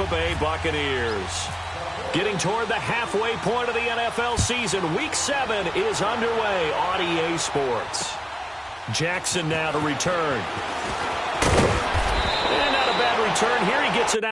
Tampa Bay Buccaneers. Getting toward the halfway point of the NFL season, Week 7 is underway on EA Sports. Jackson now to return. And not a bad return here. He gets it out.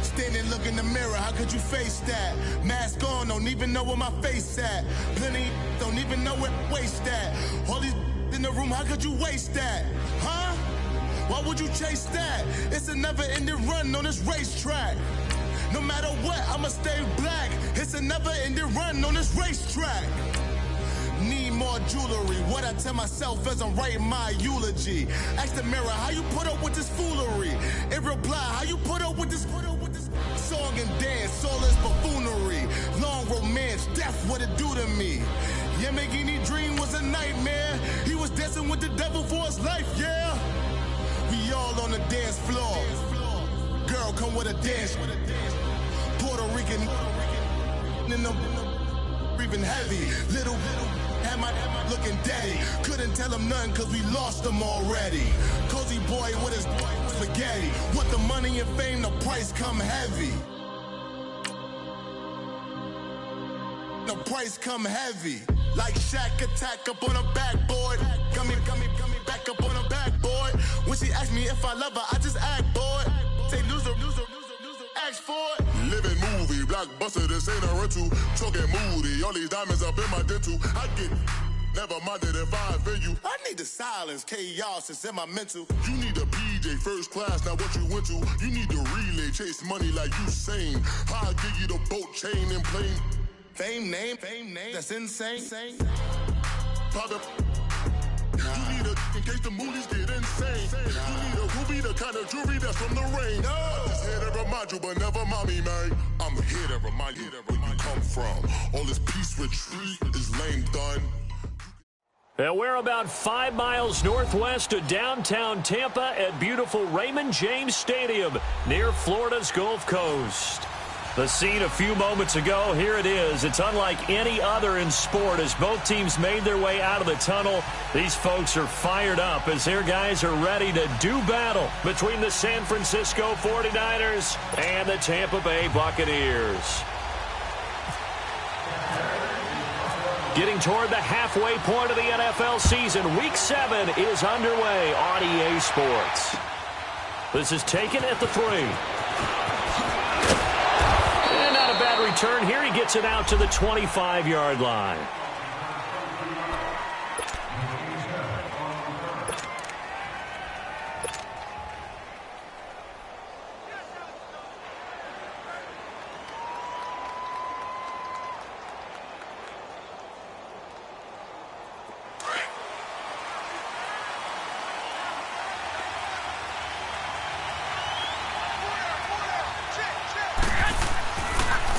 Standing, look in the mirror, how could you face that? Mask on, don't even know where my face at. Plenty don't even know where waist at. All these in the room, how could you waste that? Huh? Why would you chase that? It's a never-ending run on this racetrack. No matter what, I'ma stay black. It's a never-ending run on this racetrack. Need more jewelry. What I tell myself as I'm writing my eulogy. Ask the mirror, how you put up with this foolery? It reply, how you put up with this song and dance, all this buffoonery. Long romance, death, what it do to me? Yeah, Yamagini dream was a nightmare. He was dancing with the devil for his life, yeah. We all on the dance floor. Girl, come with a dance. Puerto Rican in the breathing heavy. Little had my looking daddy. Couldn't tell him nothing cause we lost him already. Cozy boy with his spaghetti. With the money and fame, the price come heavy. The price come heavy. Like Shaq attack up on a backboard. Got me back up on a backboard. When she asked me if I love her, I just act bored. Say loser, ask for it. Living movie, blockbuster, this ain't a rental. Talking moody, all these diamonds up in my dental. I get never minded if I offend you. I need the silence, chaos is in my mental. You need a PJ first class, not what you went to. You need the relay, chase money like you sane. I'll give you the boat chain and plane. Fame name, that's insane. Private. You need a in case the movies get insane. You need a ruby, the kind of jewelry that's from the rain. I'm just here to remind you, but never mind me, man. I'm here to remind you where you come from. All this peace retreat is lame done. And we're about 5 miles northwest of downtown Tampa at beautiful Raymond James Stadium near Florida's Gulf Coast. The scene a few moments ago, here it is. It's unlike any other in sport as both teams made their way out of the tunnel. These folks are fired up as their guys are ready to do battle between the San Francisco 49ers and the Tampa Bay Buccaneers. Getting toward the halfway point of the NFL season, Week 7 is underway on EA Sports. This is taken at the 3. And not a bad return here. He gets it out to the 25-yard line.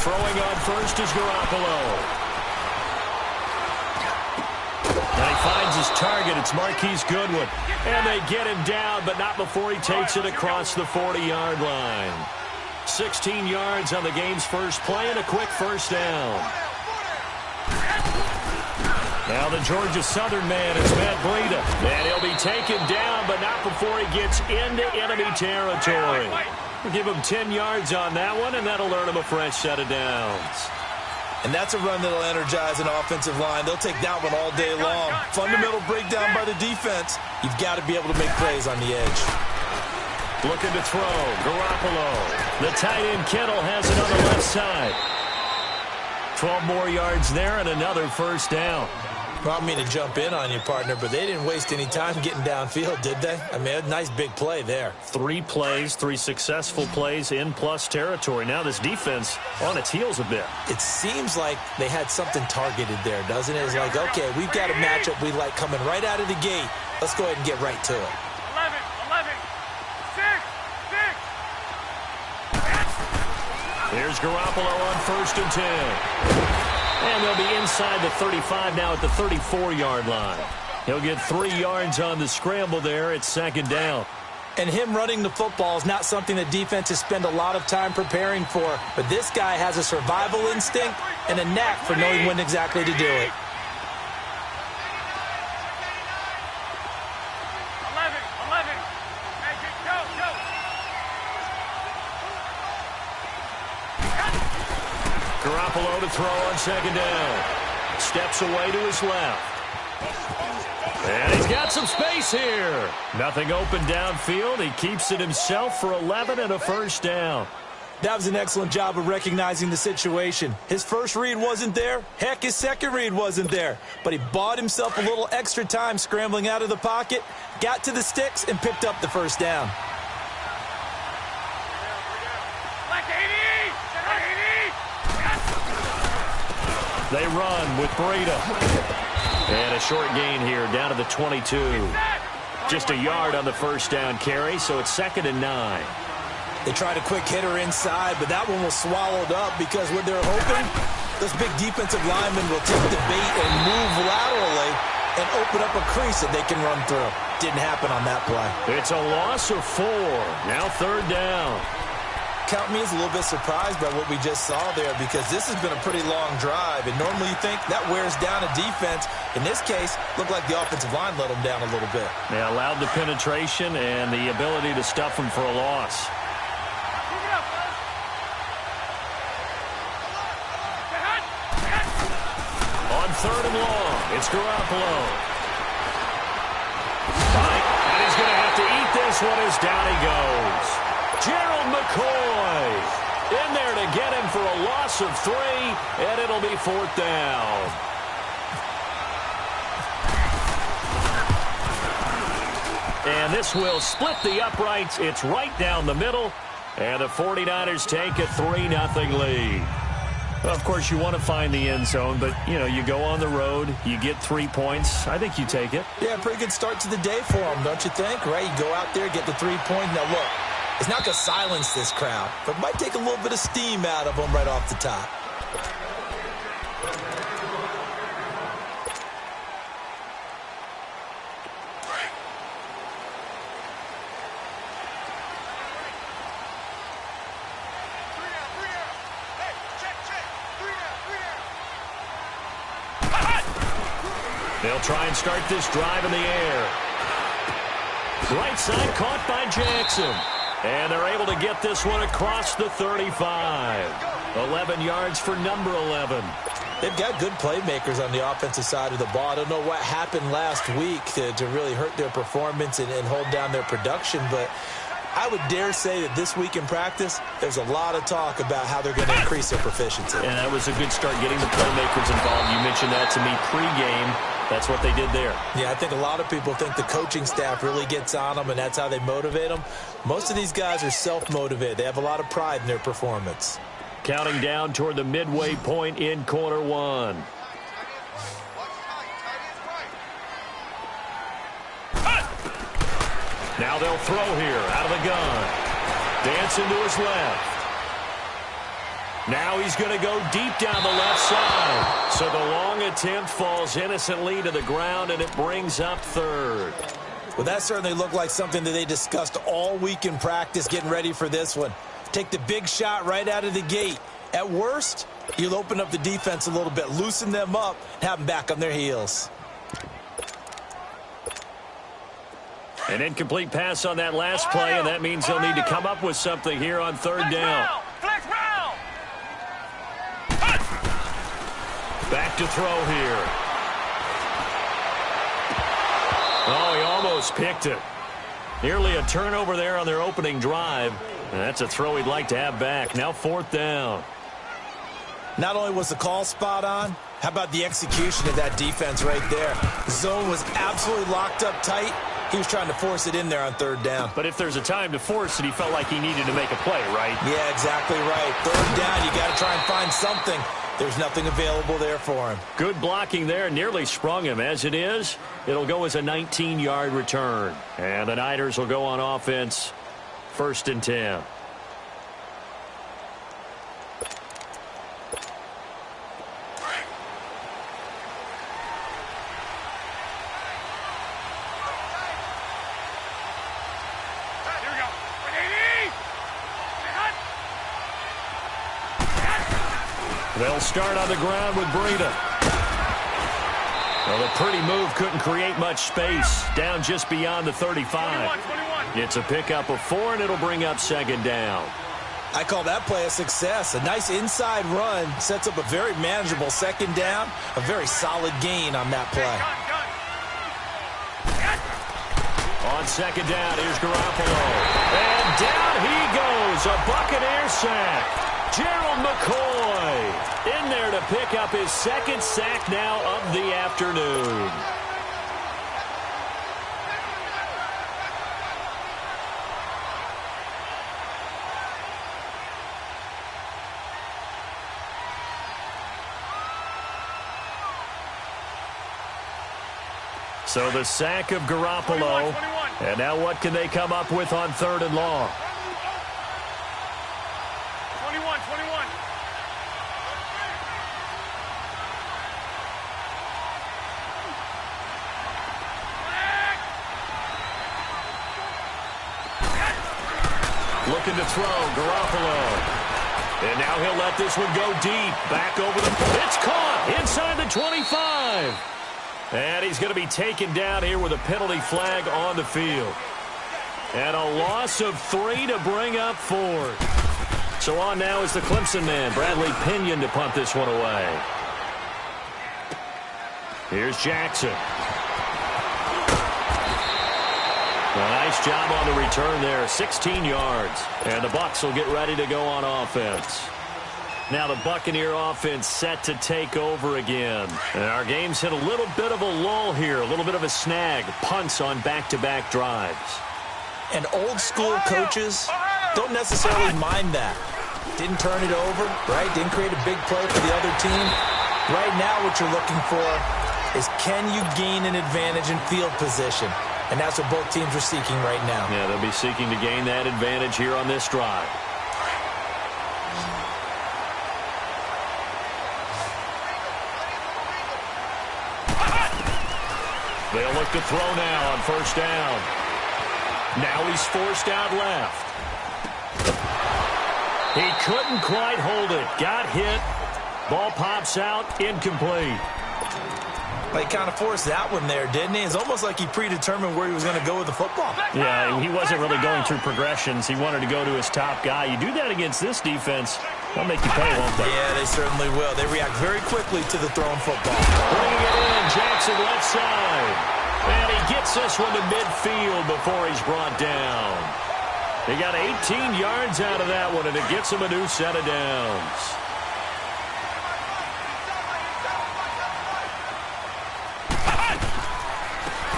Throwing on first is Garoppolo. And he finds his target. It's Marquise Goodwin. And they get him down, but not before he takes it across the 40-yard line. 16 yards on the game's first play and a quick first down. Now the Georgia Southern man is Matt Breida. And he'll be taken down, but not before he gets into enemy territory. We'll give him 10 yards on that one, and that'll earn him a fresh set of downs. And that's a run that'll energize an offensive line. They'll take that one all day long. Fundamental breakdown by the defense. You've got to be able to make plays on the edge. Looking to throw. Garoppolo. The tight end Kittle has it on the left side. 12 more yards there and another first down. Well, I don't mean to jump in on you, partner, but they didn't waste any time getting downfield, did they? I mean, a nice big play there. 3 plays, 3 successful plays in plus territory. Now this defense on its heels a bit. It seems like they had something targeted there, doesn't it? It's like, okay, we've got a matchup we like coming right out of the gate. Let's go ahead and get right to it. 11, 6, 6. Here's Garoppolo on 1st and 10. And they'll be inside the 35 now at the 34-yard line. He'll get 3 yards on the scramble there. It's 2nd down. And him running the football is not something that defenses spend a lot of time preparing for. But this guy has a survival instinct and a knack for knowing when exactly to do it. Garoppolo to throw on 2nd down. Steps away to his left. And he's got some space here. Nothing open downfield. He keeps it himself for 11 and a 1st down. That was an excellent job of recognizing the situation. His first read wasn't there. Heck, his second read wasn't there. But he bought himself a little extra time scrambling out of the pocket, got to the sticks, and picked up the 1st down. They run with Breida. And a short gain here down to the 22. Just a yard on the 1st down carry, so it's 2nd and 9. They tried a quick hitter inside, but that one was swallowed up because when they're open, those big defensive linemen will take the bait and move laterally and open up a crease that they can run through. Didn't happen on that play. It's a loss of 4. Now 3rd down. Count me as a little bit surprised by what we just saw there because this has been a pretty long drive, and normally you think that wears down a defense. In this case, looked like the offensive line let them down a little bit. They allowed the penetration and the ability to stuff them for a loss. On 3rd and long, it's Garoppolo. And he's going to have to eat this one as down he goes. Gerald McCoy in there to get him for a loss of 3, and it'll be 4th down. And this will split the uprights. It's right down the middle, and the 49ers take a 3-0 lead. Well, of course, you want to find the end zone, but, you know, you go on the road, you get 3 points. I think you take it. Yeah, pretty good start to the day for them, don't you think? Right, you go out there, get the 3 points. Now, look. It's not going to silence this crowd, but might take a little bit of steam out of them right off the top. They'll try and start this drive in the air. Right side caught by Jackson. And they're able to get this one across the 35. 11 yards for number 11. They've got good playmakers on the offensive side of the ball. I don't know what happened last week to really hurt their performance and hold down their production, but I would dare say that this week in practice, there's a lot of talk about how they're going to increase their proficiency. And that was a good start getting the playmakers involved. You mentioned that to me pregame. That's what they did there. Yeah, I think a lot of people think the coaching staff really gets on them, and that's how they motivate them. Most of these guys are self-motivated. They have a lot of pride in their performance. Counting down toward the midway point in quarter 1. Now they'll throw here out of the gun. Dancing to his left. Now he's going to go deep down the left side. So the long attempt falls innocently to the ground, and it brings up 3rd. Well, that certainly looked like something that they discussed all week in practice getting ready for this one. Take the big shot right out of the gate. At worst, you'll open up the defense a little bit, loosen them up, and have them back on their heels. An incomplete pass on that last play, and that means they'll need to come up with something here on 3rd down. Back to throw here. Oh, he almost picked it. Nearly a turnover there on their opening drive. And that's a throw he'd like to have back. Now 4th down. Not only was the call spot on, how about the execution of that defense right there? The zone was absolutely locked up tight. He was trying to force it in there on 3rd down. But if there's a time to force it, he felt like he needed to make a play, right? Yeah, exactly right. 3rd down, you got to try and find something. There's nothing available there for him. Good blocking there. Nearly sprung him. As it is, it'll go as a 19-yard return. And the Niners will go on offense. 1st and 10. They'll start on the ground with Breida. Well, the pretty move couldn't create much space. Down just beyond the 35. 21. It's a pickup of 4, and it'll bring up second down. I call that play a success. A nice inside run sets up a very manageable second down. A very solid gain on that play. On second down, here's Garoppolo. And down he goes. A Buccaneer sack. Gerald McCoy in there to pick up his second sack now of the afternoon. So the sack of Garoppolo. 21. And now what can they come up with on third and long? 21. Looking to throw, Garoppolo. And now he'll let this one go deep. Back over the... It's caught inside the 25. And he's going to be taken down here with a penalty flag on the field. And a loss of 3 to bring up 4. So on now is the Clemson man, Bradley Pinion, to punt this one away. Here's Jackson. A nice job on the return there, 16 yards. And the Bucs will get ready to go on offense. Now the Buccaneer offense set to take over again. And our game's hit a little bit of a lull here, a little bit of a snag. Punts on back-to-back drives. And old school coaches don't necessarily mind that. Didn't turn it over, right? Didn't create a big play for the other team. Right now what you're looking for is, can you gain an advantage in field position? And that's what both teams are seeking right now. Yeah, they'll be seeking to gain that advantage here on this drive. They'll look to throw now on first down. Now he's forced out left. He couldn't quite hold it. Got hit. Ball pops out. Incomplete. He kind of forced that one there, didn't he? It's almost like he predetermined where he was going to go with the football. Yeah, he wasn't really going through progressions. He wanted to go to his top guy. You do that against this defense, they'll make you pay, won't they? Yeah, they certainly will. They react very quickly to the thrown football. Bringing it in, Jackson left side. And he gets this one to midfield before he's brought down. He got 18 yards out of that one, and it gets him a new set of downs.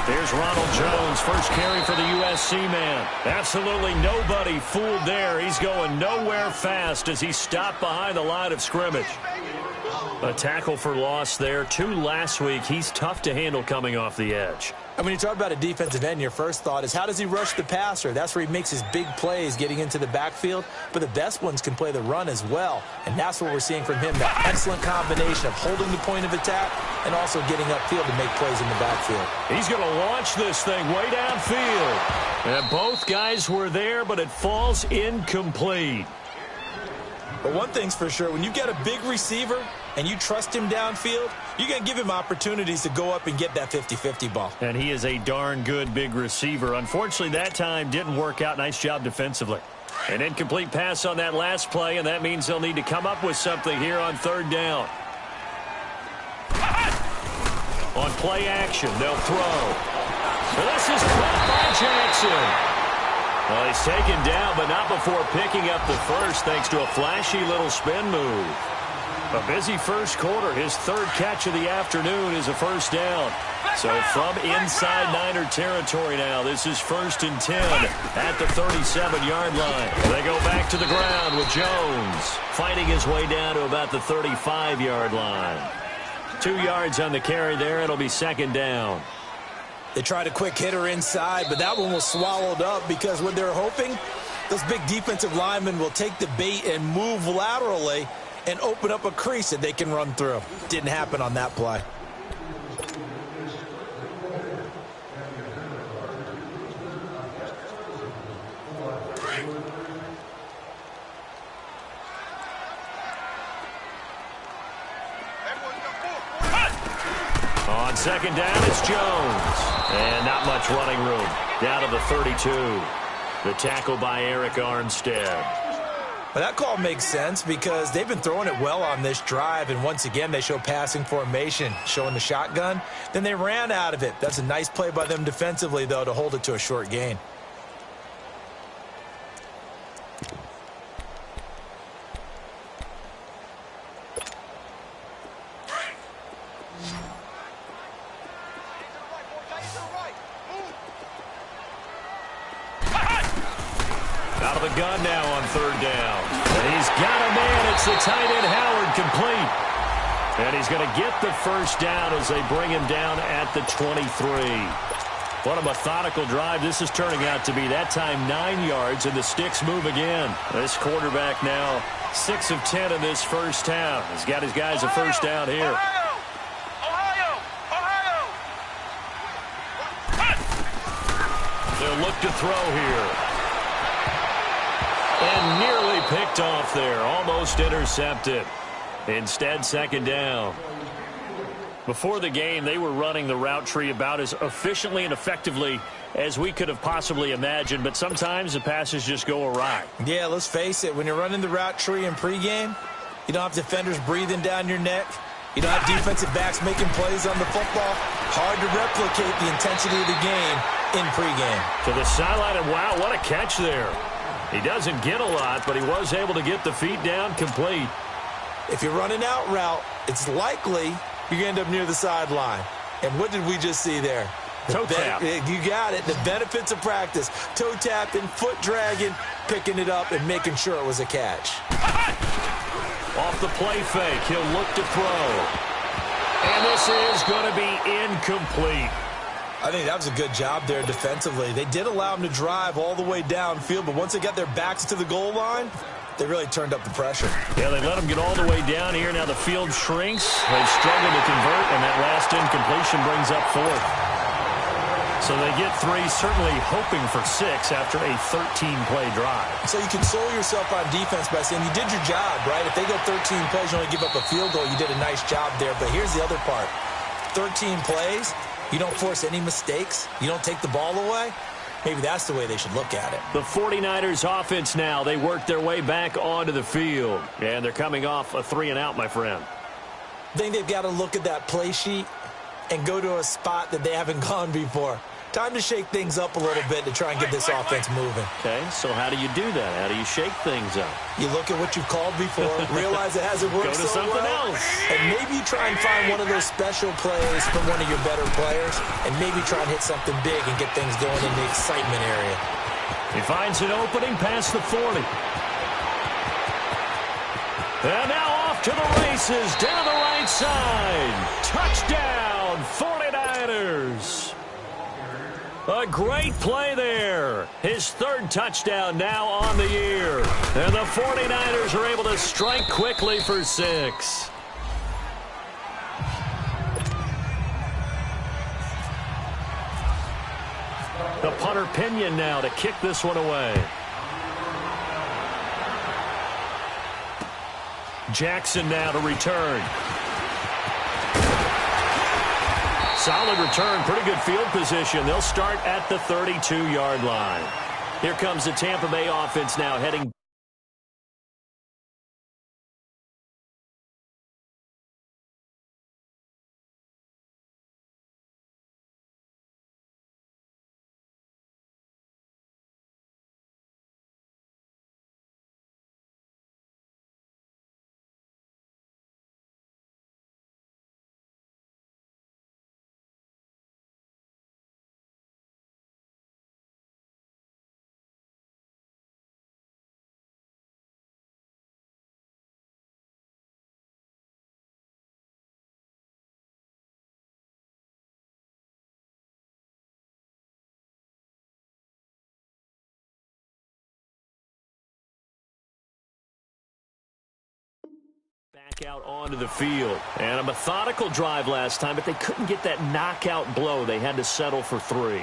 There's Ronald Jones, first carry for the USC man. Absolutely nobody fooled there. He's going nowhere fast as he stopped behind the line of scrimmage. A tackle for loss there. 2 last week. He's tough to handle coming off the edge. And when you talk about a defensive end, your first thought is, how does he rush the passer? That's where he makes his big plays, getting into the backfield. But the best ones can play the run as well. And that's what we're seeing from him, that excellent combination of holding the point of attack and also getting upfield to make plays in the backfield. He's going to launch this thing way downfield. And both guys were there, but it falls incomplete. But one thing's for sure, when you get a big receiver and you trust him downfield, you're going to give him opportunities to go up and get that 50-50 ball. And he is a darn good big receiver. Unfortunately, that time didn't work out. Nice job defensively. An incomplete pass on that last play, and that means they'll need to come up with something here on third down. On play action, they'll throw. Well, this is caught by Jackson. Well, he's taken down, but not before picking up the first, thanks to a flashy little spin move. A busy first quarter. His third catch of the afternoon is a first down. So from inside Niner territory now, this is 1st and 10 at the 37-yard line. They go back to the ground with Jones fighting his way down to about the 35-yard line. 2 yards on the carry there. It'll be second down. They tried a quick hitter inside, but that one was swallowed up because what they're hoping, those big defensive linemen will take the bait and move laterally and open up a crease that they can run through. Didn't happen on that play. On second down, it's Jones. And not much running room. Down to the 32. The tackle by Eric Armstead. Well, that call makes sense because they've been throwing it well on this drive, and once again they show passing formation, showing the shotgun. Then they ran out of it. That's a nice play by them defensively, though, to hold it to a short gain. Out of the gun now on third down. And he's got a man. It's the tight end Howard complete. And he's going to get the first down as they bring him down at the 23. What a methodical drive this is turning out to be. That time 9 yards, and the sticks move again. This quarterback now 6 of 10 in this first half. He's got his guys a first down here. They'll look to throw here. And nearly picked off there. Almost intercepted. Instead, second down. Before the game, they were running the route tree about as efficiently and effectively as we could have possibly imagined. But sometimes the passes just go awry. Yeah, let's face it. When you're running the route tree in pregame, you don't have defenders breathing down your neck. You don't have defensive backs making plays on the football. Hard to replicate the intensity of the game in pregame. To the sideline, and wow, what a catch there. He doesn't get a lot, but he was able to get the feet down complete. If you're running out route, it's likely you're going to end up near the sideline. And what did we just see there? Toe tap. You got it. The benefits of practice. Toe tapping, foot dragging, picking it up, and making sure it was a catch. Off the play fake, he'll look to throw. And this is going to be incomplete. I think that was a good job there defensively. They did allow them to drive all the way downfield, but once they got their backs to the goal line, they really turned up the pressure. Yeah, they let them get all the way down here. Now the field shrinks. They struggle to convert, and that last incompletion brings up fourth. So they get 3, certainly hoping for 6 after a 13-play drive. So you console yourself on defense by saying you did your job, right? If they go 13 plays, you only give up a field goal, you did a nice job there. But here's the other part. 13 plays, you don't force any mistakes. You don't take the ball away. Maybe that's the way they should look at it. The 49ers offense now. They work their way back onto the field. And they're coming off a 3-and-out, my friend. I think they've got to look at that play sheet and go to a spot that they haven't gone before. Time to shake things up a little bit to try and get this offense moving. Okay, so how do you do that? How do you shake things up? You look at what you've called before, realize it hasn't worked so well. Go to something else. And maybe you try and find one of those special plays from one of your better players, and maybe try and hit something big and get things going in the excitement area. He finds an opening past the 40. And now off to the races, down the right side. Touchdown, 49ers. A great play there. His 3rd touchdown now on the year. And the 49ers are able to strike quickly for 6. The punter Pinion now to kick this one away. Jackson now to return. Solid return, pretty good field position. They'll start at the 32-yard line. Here comes the Tampa Bay offense now heading back out onto the field. And a methodical drive last time, but they couldn't get that knockout blow. They had to settle for 3.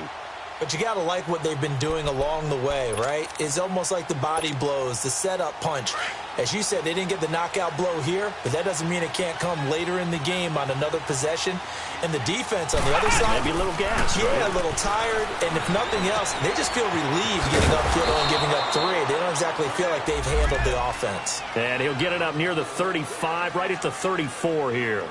But you got to like what they've been doing along the way, right? It's almost like the body blows, the setup punch. As you said, they didn't get the knockout blow here, but that doesn't mean it can't come later in the game on another possession. And the defense on the other side, maybe a little gas, yeah, right? A little tired. And if nothing else, they just feel relieved getting upfield and giving up 3. They don't exactly feel like they've handled the offense. And he'll get it up near the 35, right at the 34 here.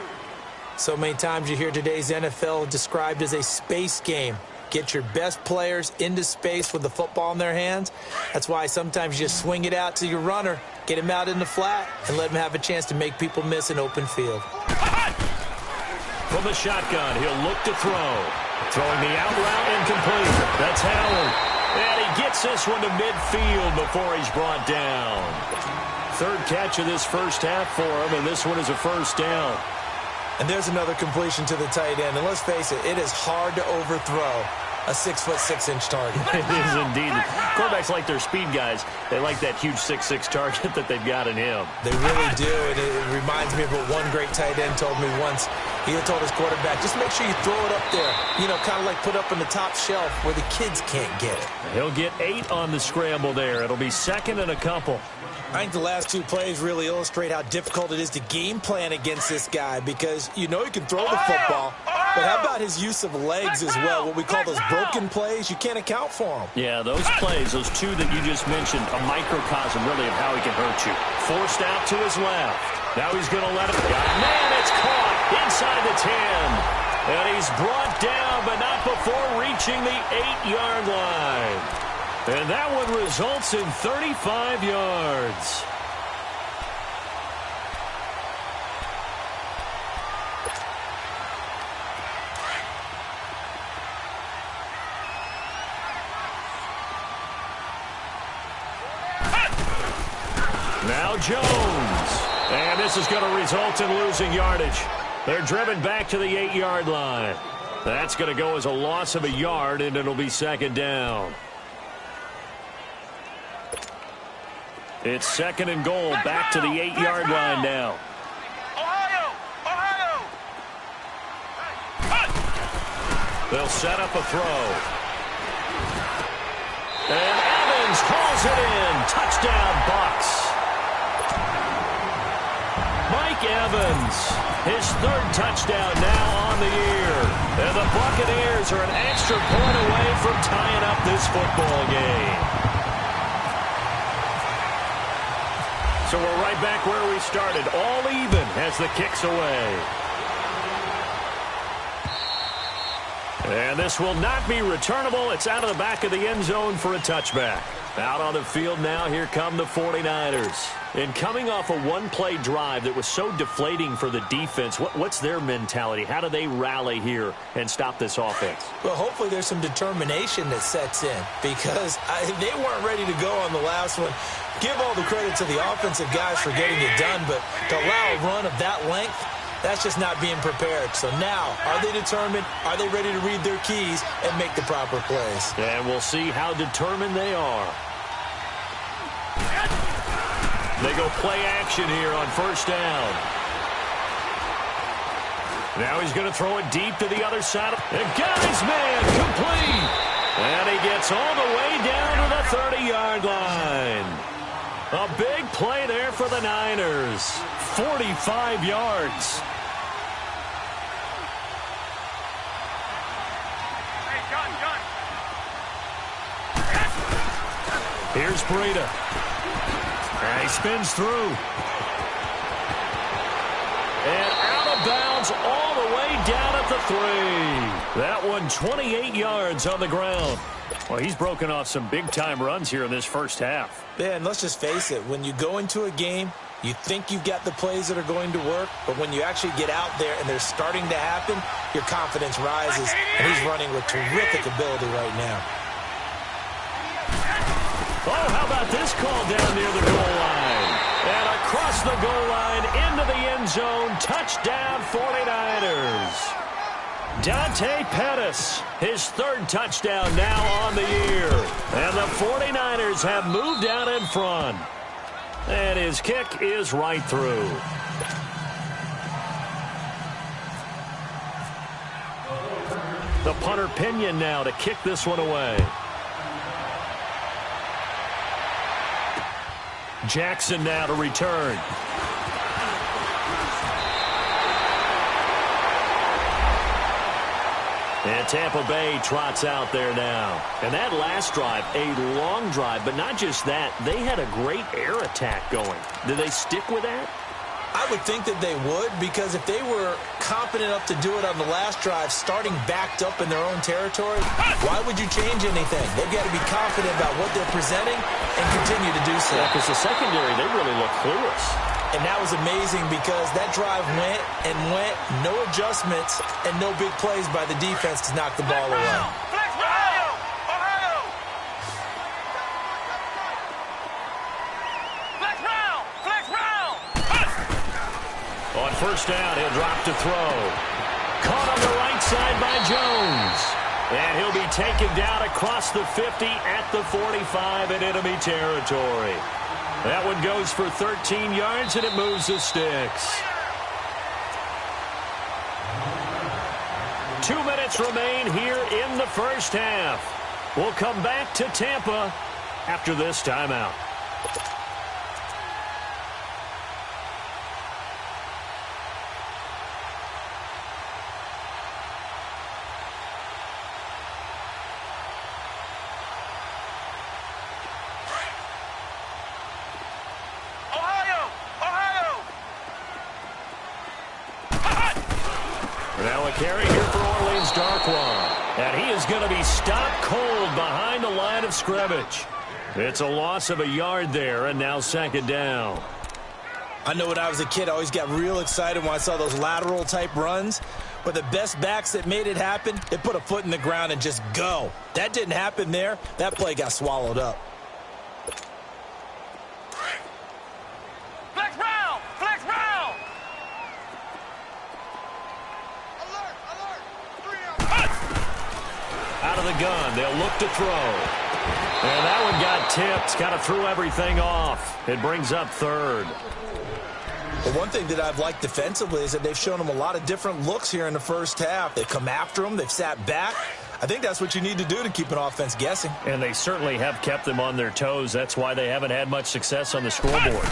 So many times you hear today's NFL described as a space game. Get your best players into space with the football in their hands. That's why sometimes you just swing it out to your runner, get him out in the flat, and let him have a chance to make people miss an open field. From the shotgun, he'll look to throw. Throwing the out route incomplete. That's Howard. And he gets this one to midfield before he's brought down. Third catch of this first half for him, and this one is a first down. And there's another completion to the tight end. And let's face it, it is hard to overthrow a 6'6" target. It is indeed. Quarterbacks like their speed guys. They like that huge 6'6" target that they've got in him. They really do. And it reminds me of what one great tight end told me once. He had told his quarterback, just make sure you throw it up there. You know, kind of like put up on the top shelf where the kids can't get it. He'll get 8 on the scramble there. It'll be second and a couple. I think the last 2 plays really illustrate how difficult it is to game plan against this guy because you know he can throw the football, but how about his use of legs as well, what we call those broken plays? You can't account for them. Yeah, those plays, those 2 that you just mentioned, a microcosm really of how he can hurt you. Forced out to his left. Now he's going to let it go. Man, it's caught inside the 10. And he's brought down, but not before reaching the 8-yard line. And that one results in 35 yards. Now Jones. And this is going to result in losing yardage. They're driven back to the 8-yard line. That's going to go as a loss of a yard, and it'll be second down. It's second and goal, back to the 8-yard line now. Ohio! They'll set up a throw. And Evans hauls it in. Touchdown, Bucs. Mike Evans, his 3rd touchdown now on the year. And the Buccaneers are an extra point away from tying up this football game. So we're right back where we started, all even as the kick's away. And this will not be returnable. It's out of the back of the end zone for a touchback. Out on the field now, here come the 49ers. And coming off a one-play drive that was so deflating for the defense, what's their mentality? How do they rally here and stop this offense? Well, hopefully there's some determination that sets in because they weren't ready to go on the last one. Give all the credit to the offensive guys for getting it done, but to allow a run of that length, that's just not being prepared. So now, are they determined? Are they ready to read their keys and make the proper plays? And we'll see how determined they are. They go play action here on first down. Now he's going to throw it deep to the other side. And got his man complete. And he gets all the way down to the 30-yard line. A big play there for the Niners. 45 yards. Here's Breida. And he spins through. And out of bounds all the way down at the 3. That one 28 yards on the ground. Well, he's broken off some big-time runs here in this first half. Yeah, and let's just face it. When you go into a game, you think you've got the plays that are going to work, but when you actually get out there and they're starting to happen, your confidence rises, and he's running with terrific ability right now. Oh, how about this call down near the goal line? And across the goal line into the end zone. Touchdown, 49ers. Dante Pettis, his 3rd touchdown now on the year. And the 49ers have moved out in front. And his kick is right through. The punter Pinion now to kick this one away. Jackson now to return. And Tampa Bay trots out there now. And that last drive, a long drive, but not just that. They had a great air attack going. Did they stick with that? I would think that they would, because if they were confident enough to do it on the last drive, starting backed up in their own territory, why would you change anything? They've got to be confident about what they're presenting and continue to do so. Yeah, because the secondary, they really look clueless. And that was amazing because that drive went and went, no adjustments, and no big plays by the defense to knock the ball away. On first down, he'll drop to throw. Caught on the right side by Jones. And he'll be taken down across the 50 at the 45 in enemy territory. That one goes for 13 yards, and it moves the sticks. 2 minutes remain here in the first half. We'll come back to Tampa after this timeout. Now a carry here for Orleans Darkwa. And he is going to be stopped cold behind the line of scrimmage. It's a loss of a yard there, and now second down. I know when I was a kid, I always got real excited when I saw those lateral-type runs. But the best backs that made it happen, they put a foot in the ground and just go. That didn't happen there. That play got swallowed up. Out of the gun, they'll look to throw. And that one got tipped, kind of threw everything off. It brings up third. But one thing that I've liked defensively is that they've shown them a lot of different looks here in the first half. They've come after them. They've sat back. I think that's what you need to do to keep an offense guessing. And they certainly have kept them on their toes. That's why they haven't had much success on the scoreboard.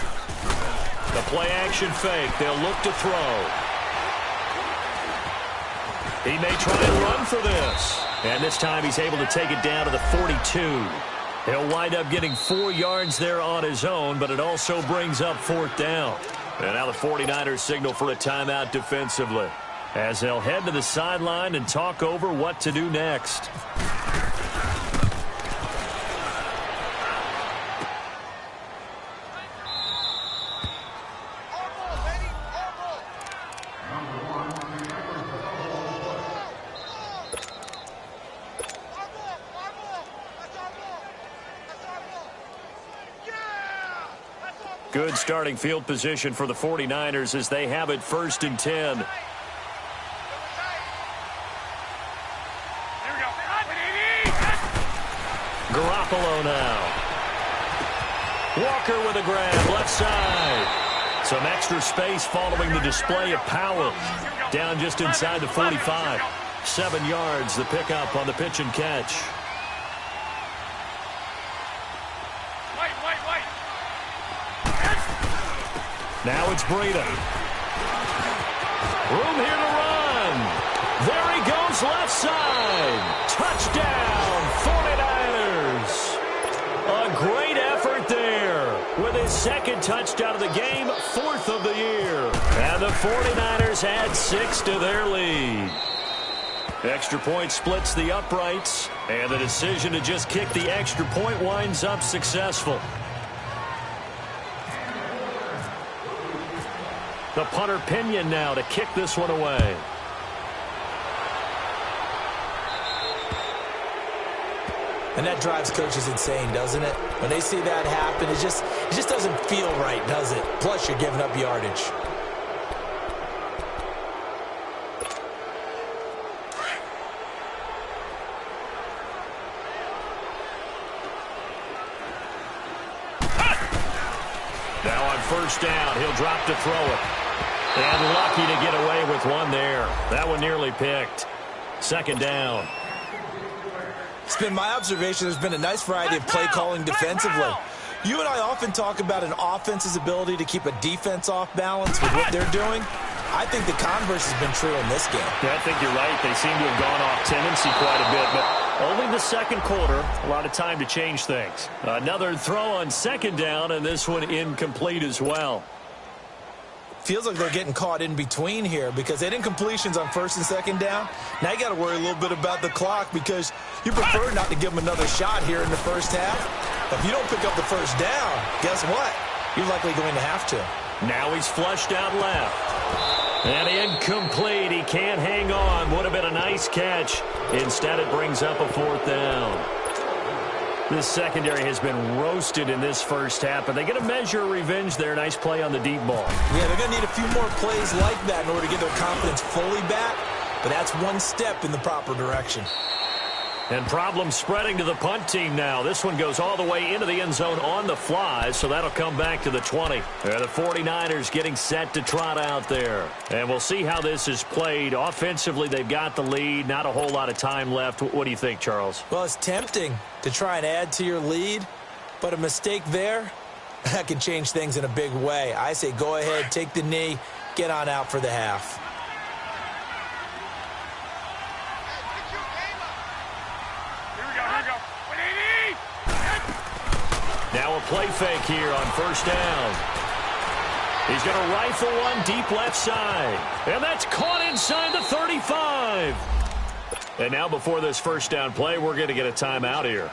The play-action fake. They'll look to throw. He may try and run for this. And this time he's able to take it down to the 42. He'll wind up getting 4 yards there on his own, but it also brings up fourth down. And now the 49ers signal for a timeout defensively, as they'll head to the sideline and talk over what to do next. Good starting field position for the 49ers as they have it 1st and 10. Garoppolo now. Walker with a grab, left side. Some extra space following the display of power. Down just inside the 45. 7 yards, the pickup on the pitch and catch. Now it's Breida. Room here to run. There he goes, left side. Touchdown, 49ers. A great effort there with his 2nd touchdown of the game, 4th of the year. And the 49ers add 6 to their lead. Extra point splits the uprights, and the decision to just kick the extra point winds up successful. The punter Pinion now to kick this one away. And that drives coaches insane, doesn't it? When they see that happen, it just doesn't feel right, does it? Plus, you're giving up yardage. Now on first down, he'll drop to throw it. And lucky to get away with one there. That one nearly picked. Second down. It's been my observation there's been a nice variety of play calling defensively. You and I often talk about an offense's ability to keep a defense off balance with what they're doing. I think the converse has been true in this game. Yeah, I think you're right. They seem to have gone off tendency quite a bit, but only the second quarter. A lot of time to change things. Another throw on second down, and this one incomplete as well. Feels like they're getting caught in between here because they didn't completions on first and second down. Now you got to worry a little bit about the clock because you prefer not to give them another shot here in the first half. If you don't pick up the first down, guess what? You're likely going to have to. Now he's flushed out left. And incomplete. He can't hang on. Would have been a nice catch. Instead, it brings up a fourth down. This secondary has been roasted in this first half, but they get a measure of revenge there. Nice play on the deep ball. Yeah, they're going to need a few more plays like that in order to get their confidence fully back, but that's one step in the proper direction. And problems spreading to the punt team now. This one goes all the way into the end zone on the fly, so that'll come back to the 20. The 49ers getting set to trot out there. And we'll see how this is played. Offensively, they've got the lead. Not a whole lot of time left. What do you think, Charles? Well, it's tempting to try and add to your lead, but a mistake there, that can change things in a big way. I say go ahead, take the knee, get on out for the half. Now a play fake here on first down. He's going to rifle one deep left side. And that's caught inside the 35. And now before this first down play, we're going to get a timeout here,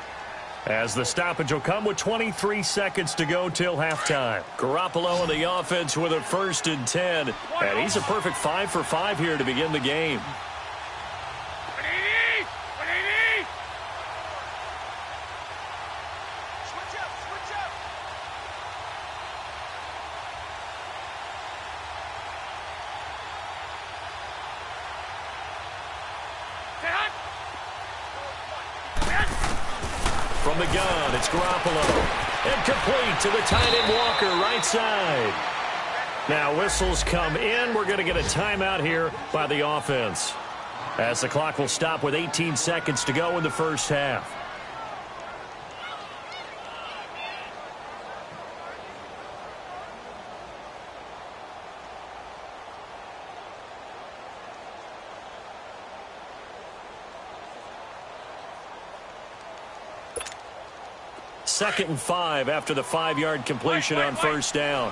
as the stoppage will come with 23 seconds to go till halftime. Garoppolo in the offense with a 1st and 10. And he's a perfect 5 for 5 here to begin the game. From the gun, it's Garoppolo. And complete to the tight end Walker, right side. Now whistles come in. We're going to get a timeout here by the offense, as the clock will stop with 18 seconds to go in the first half. Second and 5 after the 5-yard completion on first down.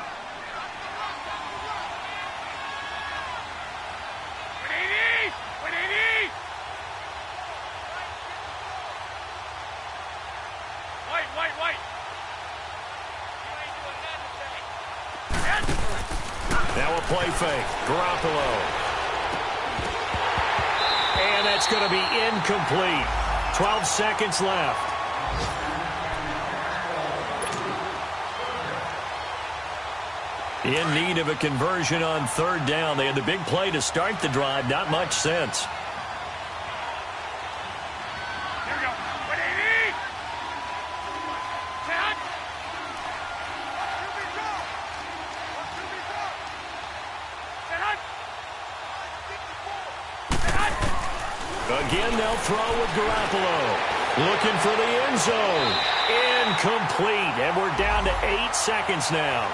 Now a play fake. Garoppolo. And that's going to be incomplete. 12 seconds left. In need of a conversion on third down. They had the big play to start the drive. Not much sense. Again, they'll throw with Garoppolo. Looking for the end zone. Incomplete. And we're down to 8 seconds now.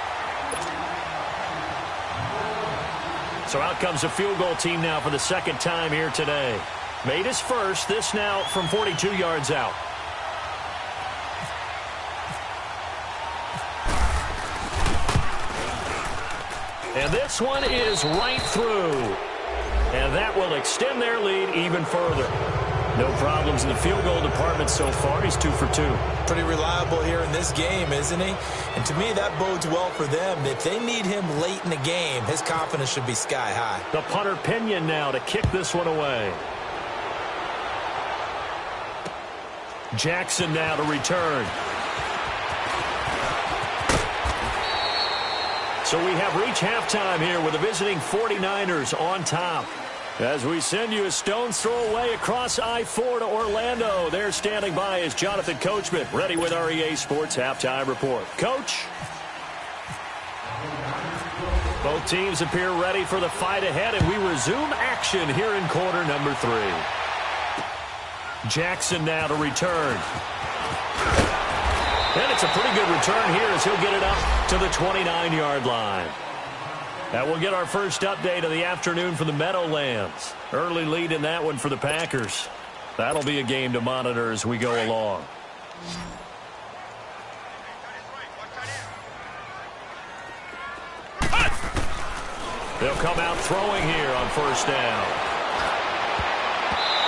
So out comes a field goal team now for the second time here today. Made his first. This now from 42 yards out. And this one is right through. And that will extend their lead even further. No problems in the field goal department so far. He's 2 for 2. Pretty reliable here in this game, isn't he? And to me, that bodes well for them. If they need him late in the game, his confidence should be sky high. The punter Pinion now to kick this one away. Jackson now to return. So we have reached halftime here with the visiting 49ers on top. As we send you a stone's throw away across I-4 to Orlando. There standing by is Jonathan Coachman, ready with our EA Sports Halftime Report. Coach? Both teams appear ready for the fight ahead, and we resume action here in quarter number 3. Jackson now to return. And it's a pretty good return here as he'll get it up to the 29-yard line. That will get our first update of the afternoon for the Meadowlands. Early lead in that one for the Packers. That'll be a game to monitor as we go along. They'll come out throwing here on first down.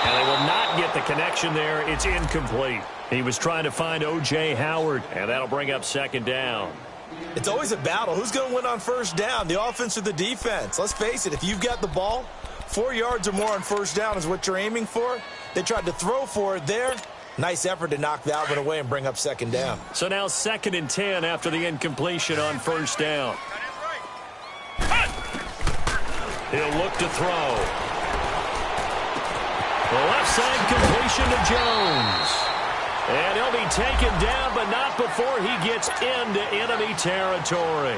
And they will not get the connection there. It's incomplete. He was trying to find O.J. Howard, and that'll bring up second down. It's always a battle. Who's going to win on first down, the offense or the defense? Let's face it, if you've got the ball, 4 yards or more on first down is what you're aiming for. They tried to throw for it there. Nice effort to knock that one away and bring up second down. So now 2nd and 10 after the incompletion on first down. He'll look to throw. The left side completion to Jones. And he'll be taken down, but not before he gets into enemy territory.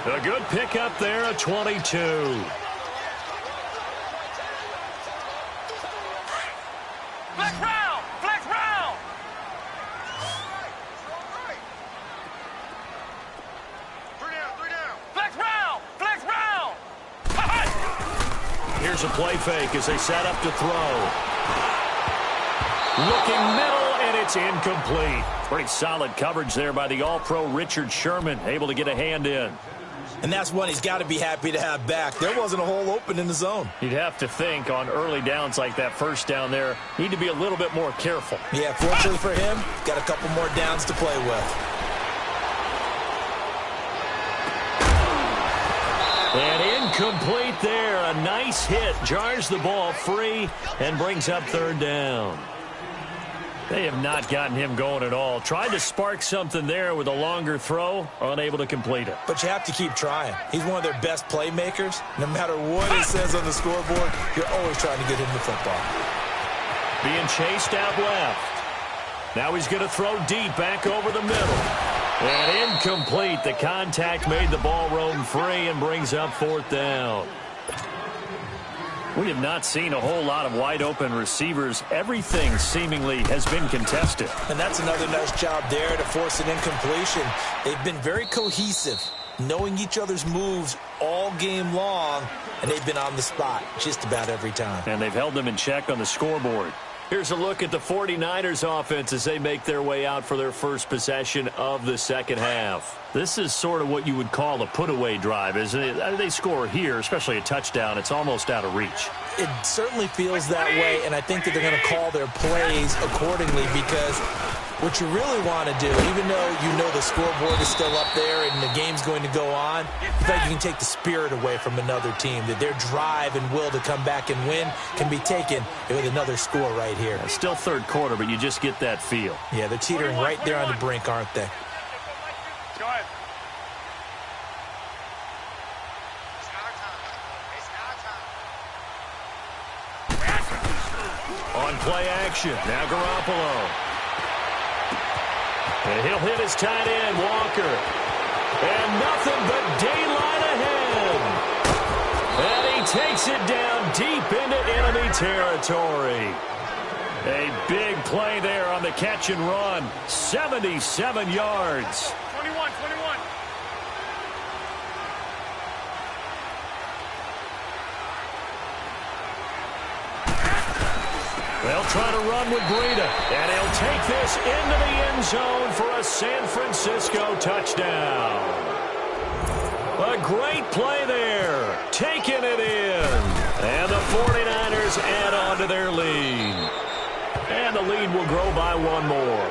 A good pickup there at 22. Flex round! Flex round! Three down! Flex round! Flex round! Here's a play fake as they set up to throw. Looking middle, and it's incomplete. Pretty solid coverage there by the All-Pro Richard Sherman, able to get a hand in. And that's one he's got to be happy to have back. There wasn't a hole open in the zone. You'd have to think on early downs like that first down there, need to be a little bit more careful. Yeah, fortunately for him, got a couple more downs to play with. And incomplete there. A nice hit. Jars the ball free and brings up third down. They have not gotten him going at all. Tried to spark something there with a longer throw, unable to complete it. But you have to keep trying. He's one of their best playmakers. No matter what it says on the scoreboard, you're always trying to get him the football. Being chased out left. Now he's going to throw deep back over the middle. And incomplete. The contact made the ball roam free and brings up fourth down. We have not seen a whole lot of wide-open receivers. Everything seemingly has been contested. And that's another nice job there to force an incompletion. They've been very cohesive, knowing each other's moves all game long, and they've been on the spot just about every time. And they've held them in check on the scoreboard. Here's a look at the 49ers offense as they make their way out for their first possession of the second half. This is sort of what you would call a put-away drive, isn't it? They score here, especially a touchdown. It's almost out of reach. It certainly feels that way, and I think that they're going to call their plays accordingly because what you really want to do, even though you know the scoreboard is still up there and the game's going to go on, I feel like you can take the spirit away from another team, that their drive and will to come back and win can be taken with another score right here. It's still third quarter, but you just get that feel. Yeah, they're teetering right there on the brink, aren't they? Go ahead. On play action, now Garoppolo. And he'll hit his tight end, Walker. And nothing but daylight ahead. And he takes it down deep into enemy territory. A big play there on the catch and run. 77 yards. 21. They'll try to run with Breida. And he'll take this into the end zone for a San Francisco touchdown. A great play there. Taking it in. And the 49ers add on to their lead. And the lead will grow by one more.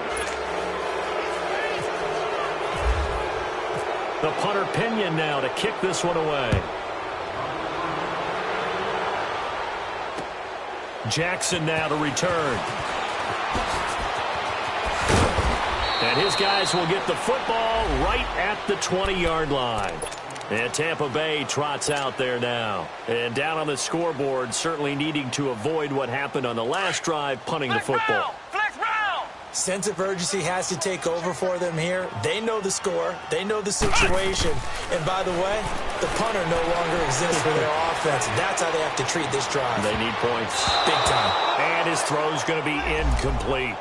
The punter Pinion now to kick this one away. Jackson now to return. And his guys will get the football right at the 20-yard line. And Tampa Bay trots out there now. And down on the scoreboard, certainly needing to avoid what happened on the last drive, punting the football. Flex round! Sense of urgency has to take over for them here. They know the score. They know the situation. And by the way, the punter no longer exists for their offense. That's how they have to treat this drive. They need points. Big time. And his throw's going to be incomplete.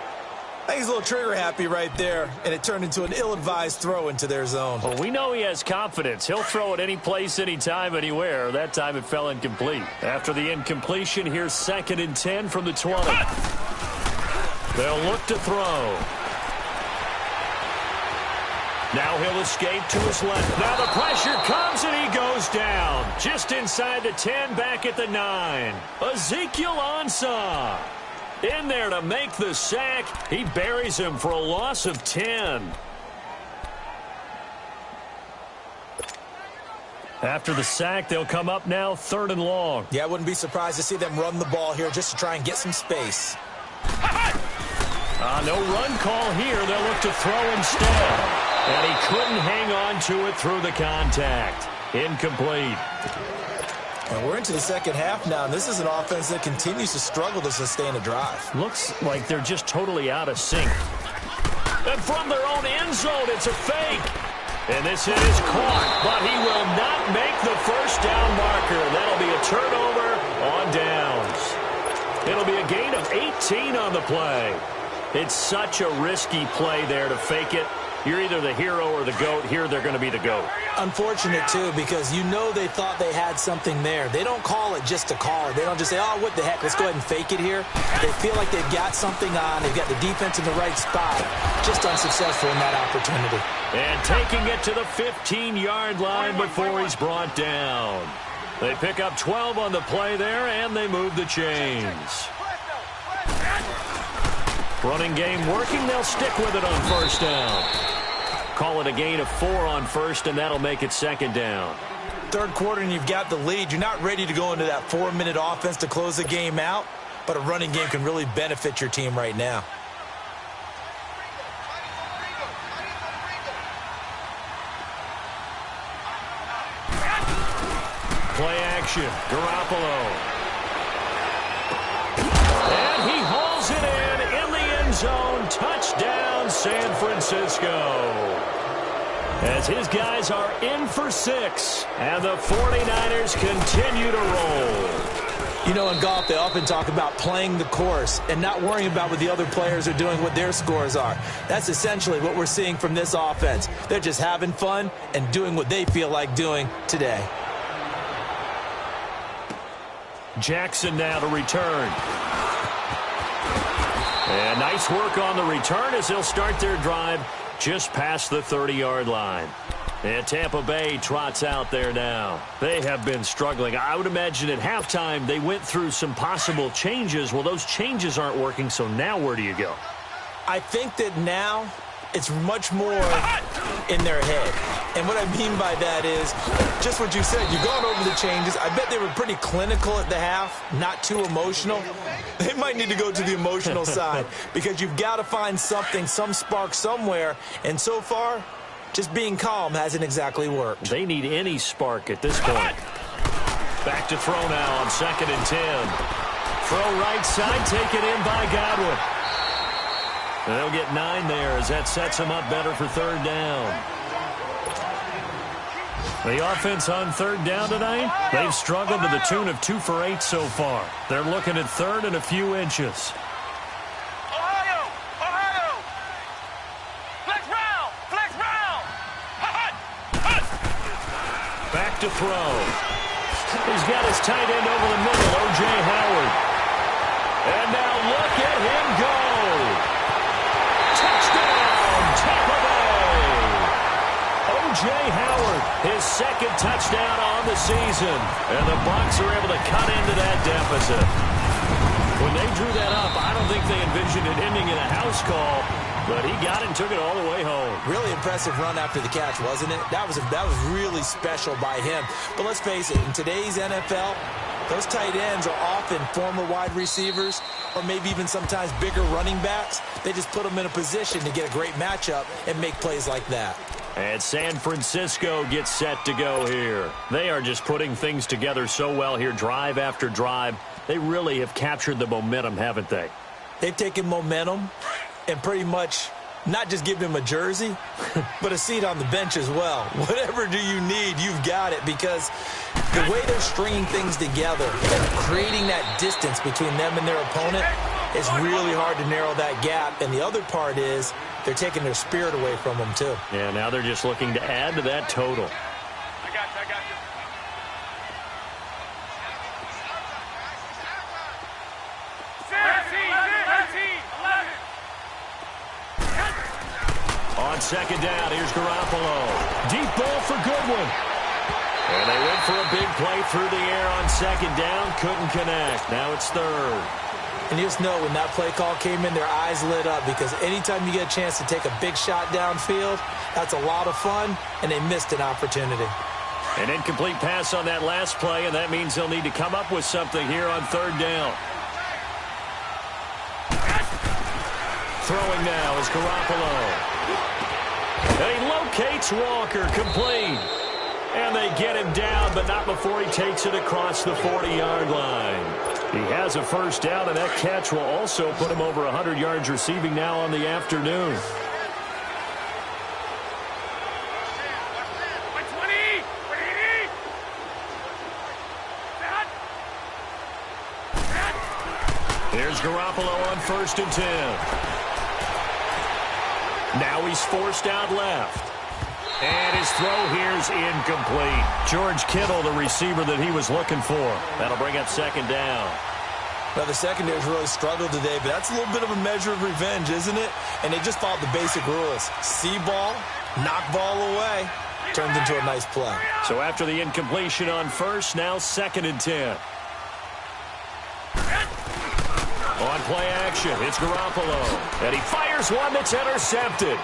I think he's a little trigger happy right there, and it turned into an ill-advised throw into their zone. Well, we know he has confidence. He'll throw it any place, anytime, anywhere. That time it fell incomplete. After the incompletion, here's 2nd and 10 from the 20. They'll look to throw. Now he'll escape to his left. Now the pressure comes and he goes down. Just inside the 10, back at the 9. Ezekiel Ansah in there to make the sack. He buries him for a loss of 10. After the sack, they'll come up now 3rd and long. Yeah, I wouldn't be surprised to see them run the ball here just to try and get some space. No run call here. They'll look to throw instead. And he couldn't hang on to it through the contact. Incomplete. And we're into the second half now, and this is an offense that continues to struggle to sustain a drive. Looks like they're just totally out of sync. And from their own end zone, it's a fake. And this is caught, but he will not make the first down marker. That'll be a turnover on downs. It'll be a gain of 18 on the play. It's such a risky play there to fake it. You're either the hero or the GOAT. Here they're going to be the GOAT. Unfortunate, too, because you know they thought they had something there. They don't call it just to call it. They don't just say, oh, what the heck, let's go ahead and fake it here. They feel like they've got something on. They've got the defense in the right spot. Just unsuccessful in that opportunity. And taking it to the 15-yard line before he's brought down. They pick up 12 on the play there, and they move the chains. Running game working. They'll stick with it on 1st down. Call it a gain of 4 on 1st, and that'll make it 2nd down. 3rd quarter, and you've got the lead. You're not ready to go into that 4-minute offense to close the game out, but a running game can really benefit your team right now. Play action. Garoppolo. And he hauls it in the end zone. Touchdown, San Francisco. As his guys are in for 6. And the 49ers continue to roll. You know, in golf, they often talk about playing the course and not worrying about what the other players are doing, what their scores are. That's essentially what we're seeing from this offense. They're just having fun and doing what they feel like doing today. Jackson now to return. And nice work on the return as they'll start their drive just past the 30-yard line. And Tampa Bay trots out there now. They have been struggling. I would imagine at halftime they went through some possible changes. Well, those changes aren't working, so now where do you go? I think that now it's much more in their head. And what I mean by that is just what you said. You've gone over the changes. I bet they were pretty clinical at the half, not too emotional. They might need to go to the emotional side because you've got to find something, some spark somewhere. And so far, just being calm hasn't exactly worked. They need any spark at this point. Back to throw now on 2nd and 10. Throw right side, taken in by Godwin. And they'll get 9 there as that sets them up better for 3rd down. The offense on 3rd down tonight, they've struggled to the tune of 2 for 8 so far. They're looking at 3rd and a few inches. Ohio! Ohio! Flex round! Flex round! Back to throw. He's got his tight end over the middle, O.J. Howard. And now look at him go. Touchdown, Tampa Bay. O.J. Howard, his 2nd touchdown on the season. And the Bucs are able to cut into that deficit. When they drew that up, I don't think they envisioned it ending in a house call, but he got it and took it all the way home. Really impressive run after the catch, wasn't it? That was really special by him. But let's face it, in today's NFL, those tight ends are often former wide receivers or maybe even sometimes bigger running backs. They just put them in a position to get a great matchup and make plays like that. And San Francisco gets set to go here. They are just putting things together so well here, drive after drive. They really have captured the momentum, haven't they? They've taken momentum and pretty much not just give him a jersey, but a seat on the bench as well. Whatever do you need, you've got it, because the way they're stringing things together and creating that distance between them and their opponent, it's really hard to narrow that gap. And the other part is they're taking their spirit away from them, too. Yeah, now they're just looking to add to that total. I got you. On second down, here's Garoppolo. Deep ball for Goodwin. And they went for a big play through the air on second down. Couldn't connect. Now it's third. And you just know when that play call came in, their eyes lit up, because anytime you get a chance to take a big shot downfield, that's a lot of fun, and they missed an opportunity. An incomplete pass on that last play, and that means they'll need to come up with something here on third down. Throwing now is Garoppolo. And he locates Walker, complete. And they get him down, but not before he takes it across the 40-yard line. He has a first down, and that catch will also put him over 100 yards receiving now on the afternoon. Here's Garoppolo on 1st and 10. Now he's forced out left. And his throw here's incomplete. George Kittle, the receiver that he was looking for. That'll bring up second down. Well, the secondary's really struggled today, but that's a little bit of a measure of revenge, isn't it? And they just followed the basic rules. See ball, knock ball away. Turned into a nice play. So after the incompletion on first, now 2nd and 10. On play action, it's Garoppolo. And he fires one that's intercepted.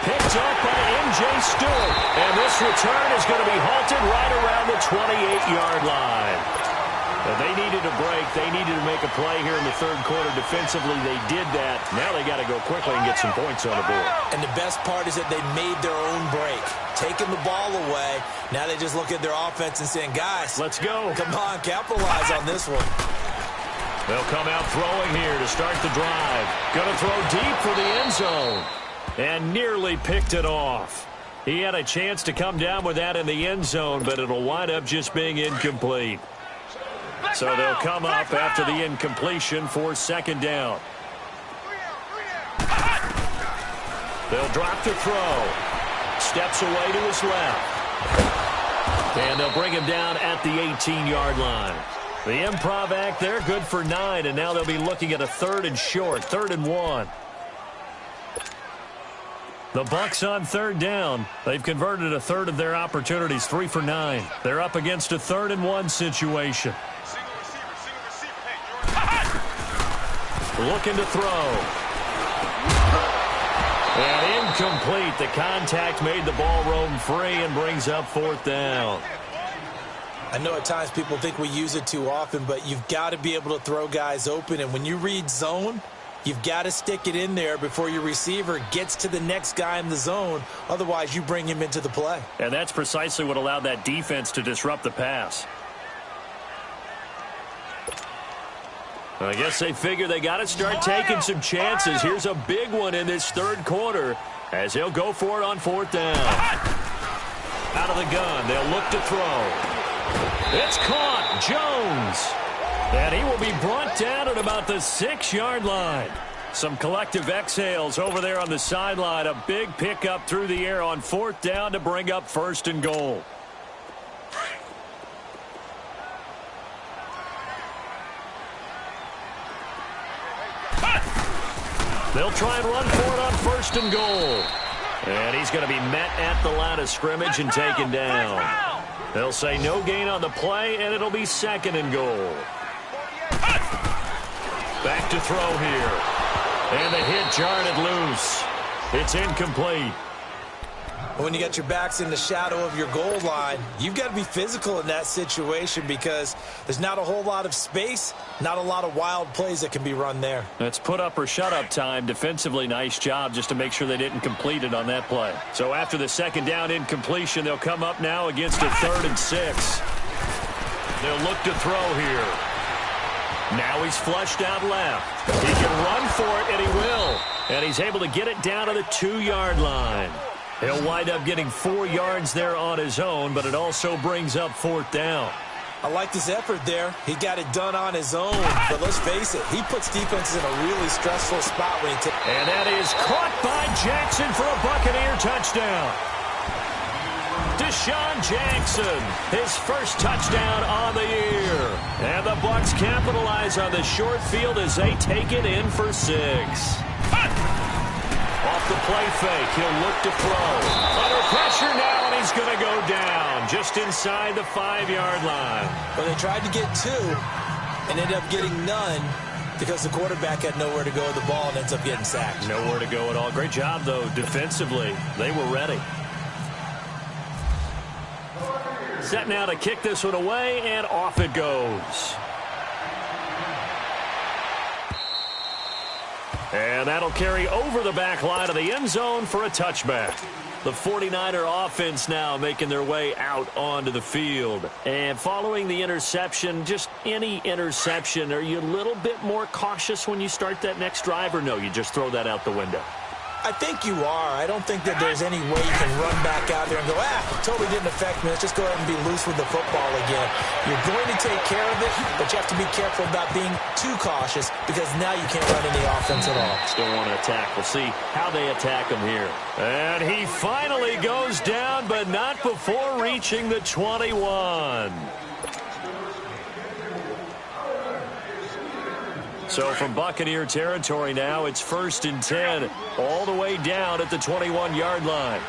Picked up by M.J. Stewart. And this return is going to be halted right around the 28-yard line. And they needed a break. They needed to make a play here in the third quarter. Defensively, they did that. Now they got to go quickly and get some points on the board. And the best part is that they made their own break. Taking the ball away. Now they just look at their offense and saying, guys, let's go. Come on, capitalize on this one. They'll come out throwing here to start the drive. Going to throw deep for the end zone. And nearly picked it off. He had a chance to come down with that in the end zone, but it'll wind up just being incomplete. So they'll come up after the incompletion for second down. They'll drop to throw. Steps away to his left. And they'll bring him down at the 18-yard line. The improv act there, good for 9, and now they'll be looking at a 3rd and short, 3rd and 1. The Bucs on 3rd down. They've converted a third of their opportunities, 3 for 9. They're up against a 3rd and 1 situation. Looking to throw. And incomplete. The contact made the ball roam free and brings up 4th down. I know at times people think we use it too often, but you've got to be able to throw guys open. And when you read zone, you've got to stick it in there before your receiver gets to the next guy in the zone. Otherwise, you bring him into the play. And that's precisely what allowed that defense to disrupt the pass. I guess they figure they got to start taking some chances. Here's a big one in this third quarter as he'll go for it on 4th down. Out of the gun, they'll look to throw. It's caught. Jones. And he will be brought down at about the 6-yard line. Some collective exhales over there on the sideline. A big pickup through the air on 4th down to bring up 1st and goal. They'll try and run for it on 1st and goal. And he's going to be met at the line of scrimmage and taken down. They'll say no gain on the play, and it'll be 2nd and goal. Back to throw here. And the hit jarred it loose. It's incomplete. When you got your backs in the shadow of your goal line, you've got to be physical in that situation because there's not a whole lot of space, not a lot of wild plays that can be run there. That's put up or shut up time. Defensively, nice job just to make sure they didn't complete it on that play. So after the 2nd down incompletion, they'll come up now against a 3rd and 6. They'll look to throw here. Now he's flushed out left. He can run for it, and he will. And he's able to get it down to the 2-yard line. He'll wind up getting 4 yards there on his own, but it also brings up 4th down. I liked his effort there. He got it done on his own. But let's face it, he puts defenses in a really stressful spot when he takes. And that is caught by Jackson for a Buccaneer touchdown. Deshaun Jackson, his first touchdown on the year. And the Bucs capitalize on the short field as they take it in for 6. Off the play fake, he'll look to throw. Under pressure now, and he's going to go down just inside the 5-yard line. Well, they tried to get 2 and ended up getting none because the quarterback had nowhere to go with the ball and ends up getting sacked. Nowhere to go at all. Great job, though, defensively. They were ready. Set now to kick this one away, and off it goes. And that'll carry over the back line of the end zone for a touchback. The 49er offense now making their way out onto the field. And following the interception, just any interception, are you a little bit more cautious when you start that next drive, or no, you just throw that out the window? I think you are. I don't think that there's any way you can run back out there and go, it totally didn't affect me. Let's just go ahead and be loose with the football again. You're going to take care of it, but you have to be careful about being too cautious because now you can't run any offense at all. Still want to attack. We'll see how they attack him here. And he finally goes down, but not before reaching the 21. So from Buccaneer territory now, it's 1st and 10, all the way down at the 21-yard line.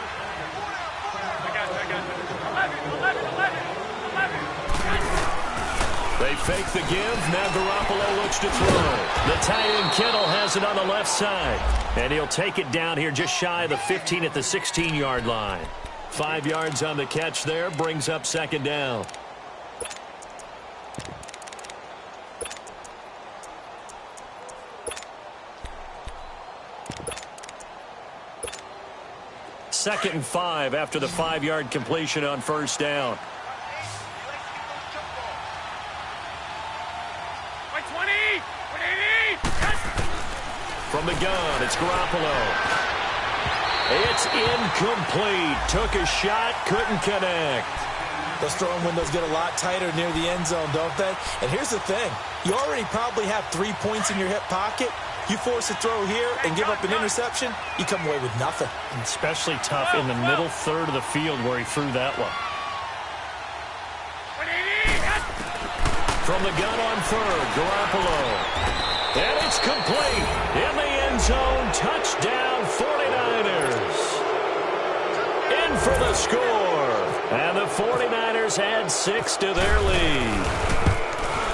They fake the give. Now Garoppolo looks to throw. The tight end Kittle has it on the left side. And he'll take it down here just shy of the 15 at the 16-yard line. 5 yards on the catch there, brings up 2nd down. Second and 5 after the 5-yard completion on 1st down. From the gun, it's Garoppolo. It's incomplete. Took a shot, couldn't connect. Those throwing windows get a lot tighter near the end zone, don't they? And here's the thing. You already probably have 3 points in your hip pocket. You force a throw here and give up an interception, you come away with nothing. Especially tough in the middle third of the field where he threw that one. From the gun on 3rd, Garoppolo. And it's complete. In the end zone, touchdown 49ers. In for the score. And the 49ers add 6 to their lead.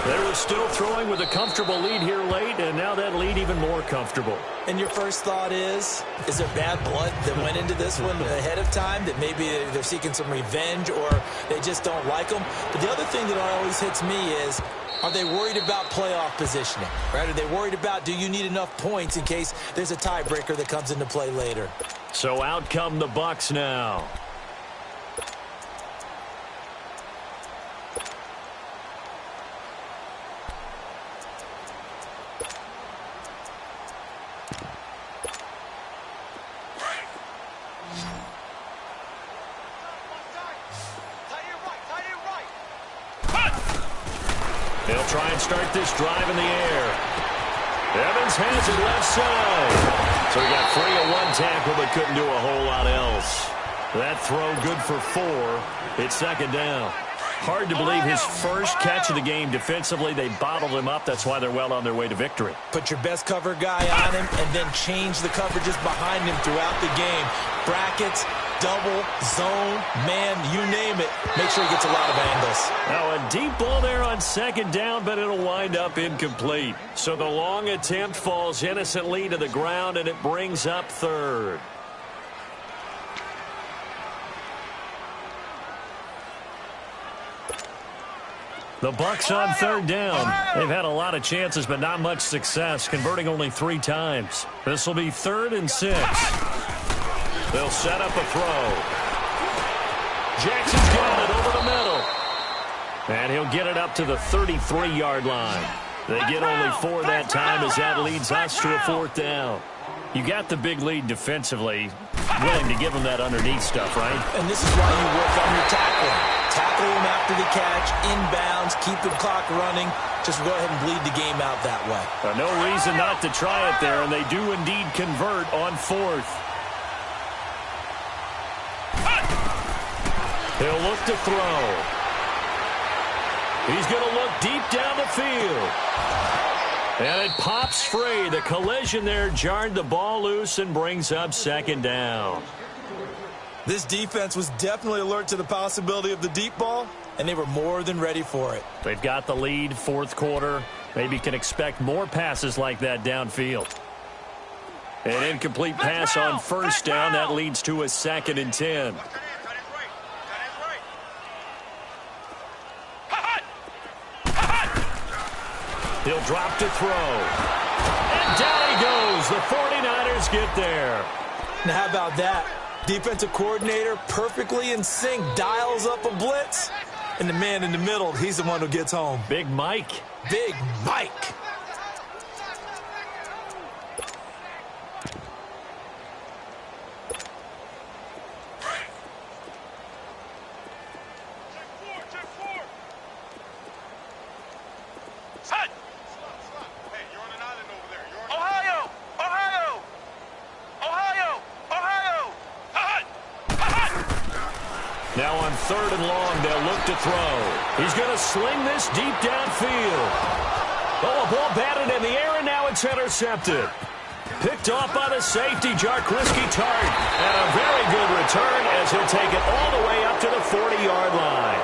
They were still throwing with a comfortable lead here late, and now that lead even more comfortable. And your first thought is there bad blood that went into this one ahead of time, that maybe they're seeking some revenge or they just don't like them? But the other thing that always hits me is, are they worried about playoff positioning? Right? Are they worried about, do you need enough points in case there's a tiebreaker that comes into play later? So out come the Bucs now. They'll try and start this drive in the air. Evans has it left side. So he got free of 1 tackle but couldn't do a whole lot else. That throw good for 4. It's 2nd down. Hard to believe his first catch of the game defensively. They bottled him up. That's why they're well on their way to victory. Put your best cover guy on him and then change the coverages behind him throughout the game. Brackets, double, zone, man, you name it. Make sure he gets a lot of angles. Now a deep ball there on 2nd down, but it'll wind up incomplete. So the long attempt falls innocently to the ground, and it brings up 3rd. The Bucs on 3rd down. They've had a lot of chances, but not much success, converting only 3 times. This will be 3rd and 6. They'll set up a throw. Jackson's got it over the middle. And he'll get it up to the 33-yard line. They get only 4 that time as that leads us to a 4th down. You got the big lead defensively, willing to give them that underneath stuff, right? And this is why you work on your tackling. Tackle them after the catch, inbounds, keep the clock running. Just go ahead and bleed the game out that way. No reason not to try it there, and they do indeed convert on fourth. He'll look to throw. He's going to look deep down the field. And it pops free. The collision there jarred the ball loose and brings up second down. This defense was definitely alert to the possibility of the deep ball, and they were more than ready for it. They've got the lead, fourth quarter. Maybe can expect more passes like that downfield. An incomplete pass on first down. That leads to a 2nd and 10. He'll drop to throw. And down he goes. The 49ers get there. Now how about that? Defensive coordinator perfectly in sync, dials up a blitz. And the man in the middle, he's the one who gets home. Big Mike. Big Mike. Now on 3rd and long, they'll look to throw. He's going to sling this deep downfield. Oh, a ball batted in the air, and now it's intercepted. Picked off by the safety, Jarquiski Tart. And a very good return as he'll take it all the way up to the 40-yard line.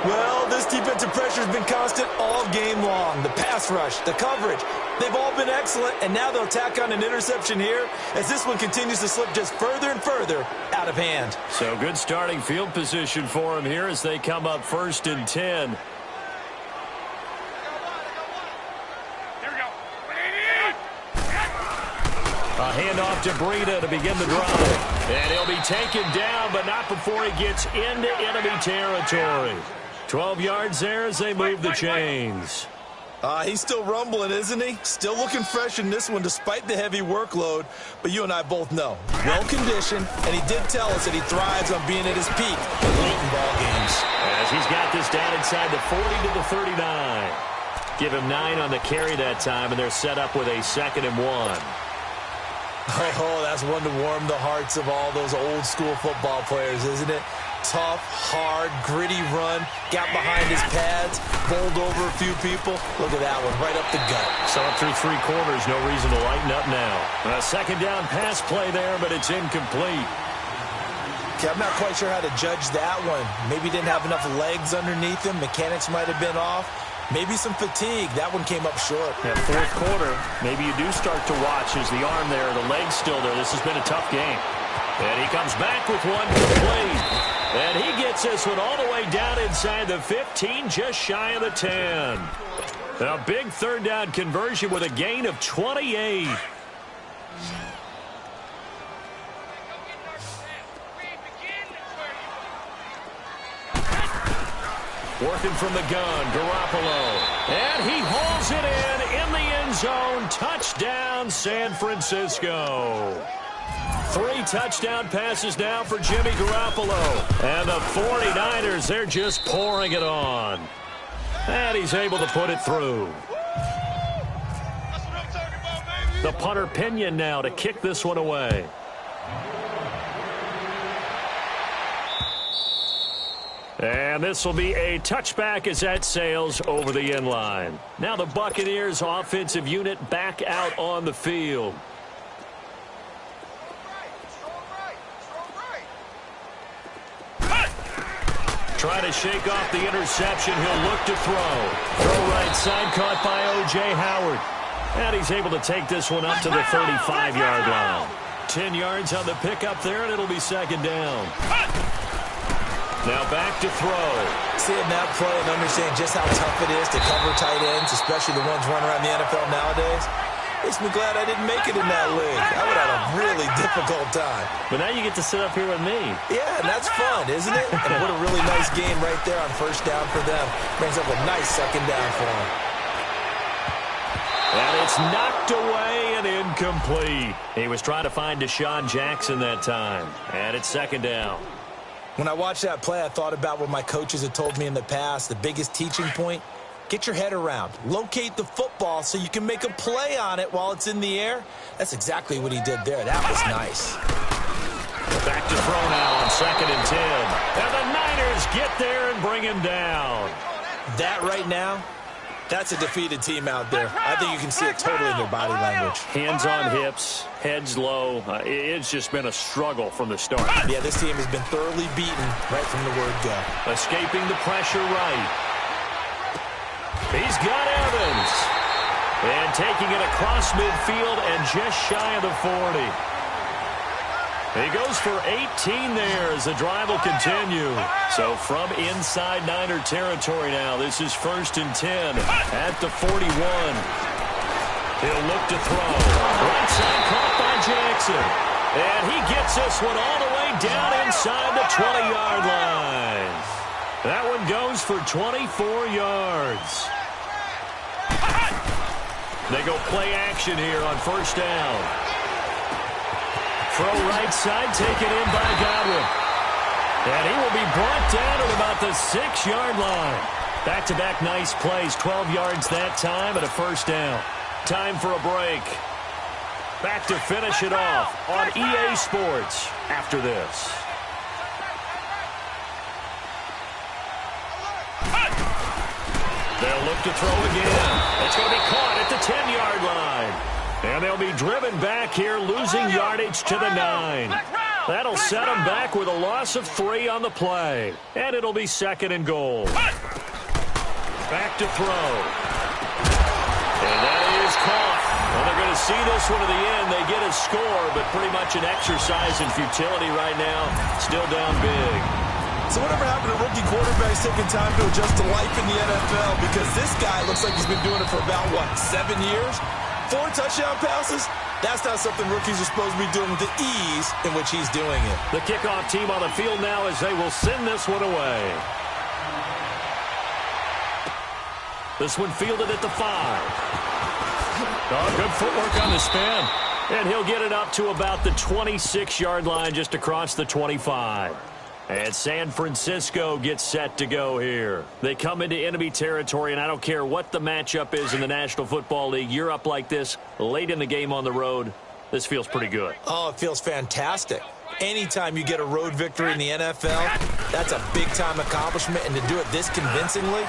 Well, this defensive pressure has been constant all game long. The pass rush, the coverage, they've all been excellent, and now they'll tack on an interception here as this one continues to slip just further and further out of hand. So good starting field position for him here as they come up 1st and 10. Here we go. A handoff to Breida to begin the drive. And he'll be taken down, but not before he gets into enemy territory. 12 yards there as they move the chains. He's still rumbling, isn't he? Still looking fresh in this one despite the heavy workload. But you and I both know, well-conditioned, and he did tell us that he thrives on being at his peak in late in ball games. As he's got this down inside the 40 to the 39. Give him 9 on the carry that time, and they're set up with a 2nd and 1. Oh, that's one to warm the hearts of all those old-school football players, isn't it? Tough, hard, gritty run, got behind his pads, bowled over a few people. Look at that one, right up the gut. So up through 3 quarters, no reason to lighten up now. A 2nd down pass play there, but it's incomplete. Okay, I'm not quite sure how to judge that one. Maybe didn't have enough legs underneath him. Mechanics might have been off. Maybe some fatigue. That one came up short. Yeah, 4th quarter, maybe you do start to watch as the arm there, the leg's still there. This has been a tough game. And he comes back with one complete. And he gets this one all the way down inside the 15, just shy of the 10. A big 3rd down conversion with a gain of 28. Working from the gun, Garoppolo. And he hauls it in the end zone. Touchdown, San Francisco. 3 touchdown passes now for Jimmy Garoppolo. And the 49ers, they're just pouring it on. And he's able to put it through. The punter Pinion now to kick this one away. And this will be a touchback as that sails over the end line. Now the Buccaneers offensive unit back out on the field. Trying to shake off the interception. He'll look to throw. Throw right side, caught by O.J. Howard. And he's able to take this one up to the 35-yard line. 10 yards on the pickup there, and it'll be 2nd down. Now back to throw. Seeing that play and understanding just how tough it is to cover tight ends, especially the ones running around the NFL nowadays, makes me glad I didn't make it in that league. I would have had a really difficult time. But now you get to sit up here with me. Yeah, and that's fun, isn't it? And what a really nice game right there on 1st down for them. Brings up a nice 2nd down for them. And it's knocked away and incomplete. He was trying to find Deshaun Jackson that time. And it's second down. When I watched that play, I thought about what my coaches had told me in the past. The biggest teaching point, get your head around. Locate the football so you can make a play on it while it's in the air. That's exactly what he did there. That was nice. Back to throw now on 2nd and 10. And the Niners get there and bring him down. That right now, that's a defeated team out there. I think you can see it totally in their body language. Hands on hips, heads low. It's just been a struggle from the start. Yeah, this team has been thoroughly beaten right from the word go. Escaping the pressure right. He's got Evans. And taking it across midfield and just shy of the 40. He goes for 18 there as the drive will continue. So from inside Niner territory now, this is 1st and 10 at the 41. He'll look to throw. Right side caught by Jackson. And he gets this one all the way down inside the 20-yard line. That one goes for 24 yards. They go play action here on 1st down. Throw right side, taken in by Godwin. And he will be brought down at about the 6-yard line. Back-to-back nice plays, 12 yards that time and a 1st down. Time for a break. Back to finish it off on EA Sports after this. They'll look to throw again. It's going to be caught at the 10-yard line. And they'll be driven back here, losing yardage to the 9. That'll set them back with a loss of 3 on the play. And it'll be 2nd and goal. Back to throw. And that is caught. Well, they're going to see this one to the end. They get a score, but pretty much an exercise in futility right now. Still down big. So whatever happened to rookie quarterbacks taking time to adjust to life in the NFL? Because this guy looks like he's been doing it for about, 7 years? 4 touchdown passes? That's not something rookies are supposed to be doing with the ease in which he's doing it. The kickoff team on the field now as they will send this one away. This one fielded at the 5. Oh, good footwork on the spin. And he'll get it up to about the 26-yard line just across the 25. And San Francisco gets set to go here. They come into enemy territory, and I don't care what the matchup is in the National Football League. You're up like this late in the game on the road. This feels pretty good. Oh, it feels fantastic. Anytime you get a road victory in the NFL, that's a big-time accomplishment. And to do it this convincingly,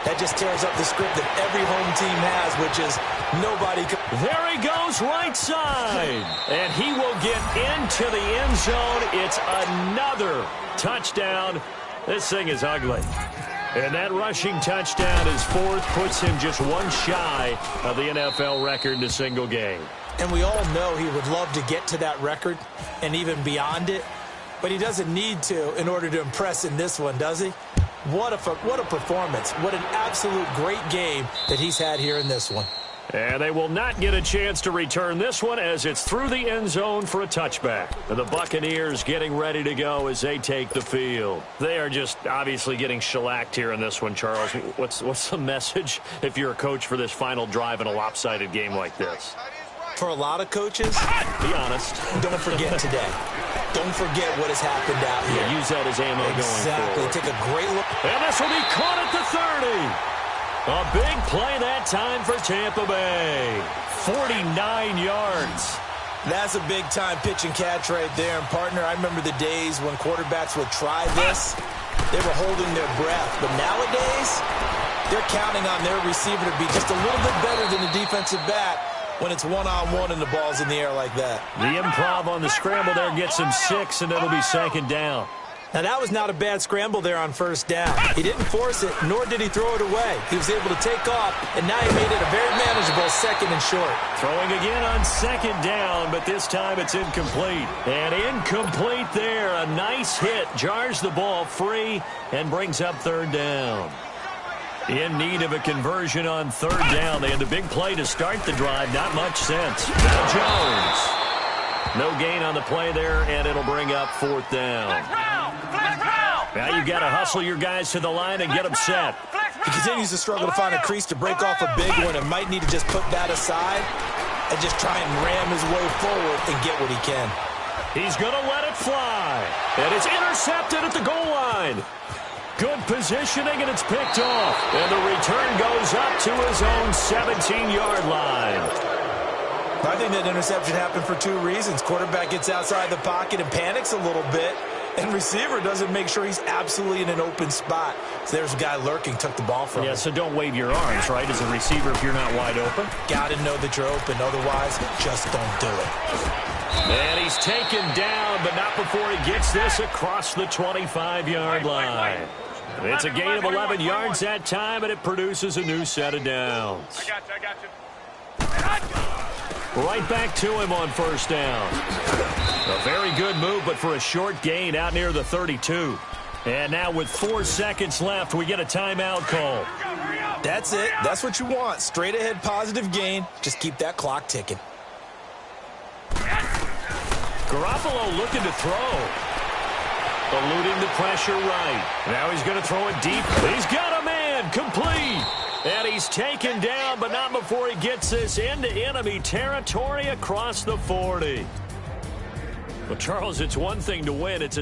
that just tears up the script that every home team has, which is nobody can. There he goes right side. And he will get into the end zone. It's another touchdown. This thing is ugly. And that rushing touchdown is 4th, puts him just one shy of the NFL record in a single game. And we all know he would love to get to that record and even beyond it, but he doesn't need to in order to impress in this one, does he? What a performance. What an absolute great game that he's had here in this one. And they will not get a chance to return this one as it's through the end zone for a touchback. And the Buccaneers getting ready to go as they take the field. They are just obviously getting shellacked here in this one, Charles. What's the message if you're a coach for this final drive in a lopsided game like this? For a lot of coaches, be honest. Don't forget today. Don't forget what has happened out here. Yeah, use that as ammo going forward. Take a great look. And this will be caught at the 30. A big play that time for Tampa Bay. 49 yards. That's a big-time pitch and catch right there. And, partner, I remember the days when quarterbacks would try this. They were holding their breath. But nowadays, they're counting on their receiver to be just a little bit better than the defensive back when it's one-on-one and the ball's in the air like that. The improv on the scramble there gets him 6, and it'll be 2nd down. Now, that was not a bad scramble there on 1st down. He didn't force it, nor did he throw it away. He was able to take off, and now he made it a very manageable 2nd and short. Throwing again on 2nd down, but this time it's incomplete. And incomplete there. A nice hit. Jars the ball free and brings up 3rd down. In need of a conversion on 3rd down. They had a big play to start the drive. Not much sense. Now Jones. No gain on the play there, and it'll bring up 4th down. Now you've got to hustle your guys to the line and get them set. He continues to struggle to find a crease to break off a big one and might need to just put that aside and just try and ram his way forward and get what he can. He's going to let it fly. And it's intercepted at the goal line. Good positioning, and it's picked off. And the return goes up to his own 17-yard line. I think that interception happened for two reasons. Quarterback gets outside the pocket and panics a little bit, and receiver doesn't make sure he's absolutely in an open spot. So there's a guy lurking, took the ball from him. Yeah, so don't wave your arms, right, as a receiver if you're not wide open. Got to know that you're open. Otherwise, just don't do it. And he's taken down, but not before he gets this across the 25-yard line. It's a gain of 11 yards that time, and it produces a new set of downs. I got you. Right back to him on first down. A very good move, but for a short gain out near the 32. And now with 4 seconds left, we get a timeout call. That's it. That's what you want. Straight ahead positive gain. Just keep that clock ticking. Garoppolo looking to throw. Eluding the pressure right. Now he's going to throw it deep. He's got a man. Complete. And he's taken down, but not before he gets this into enemy territory across the 40. Well, Charles, it's one thing to win. It's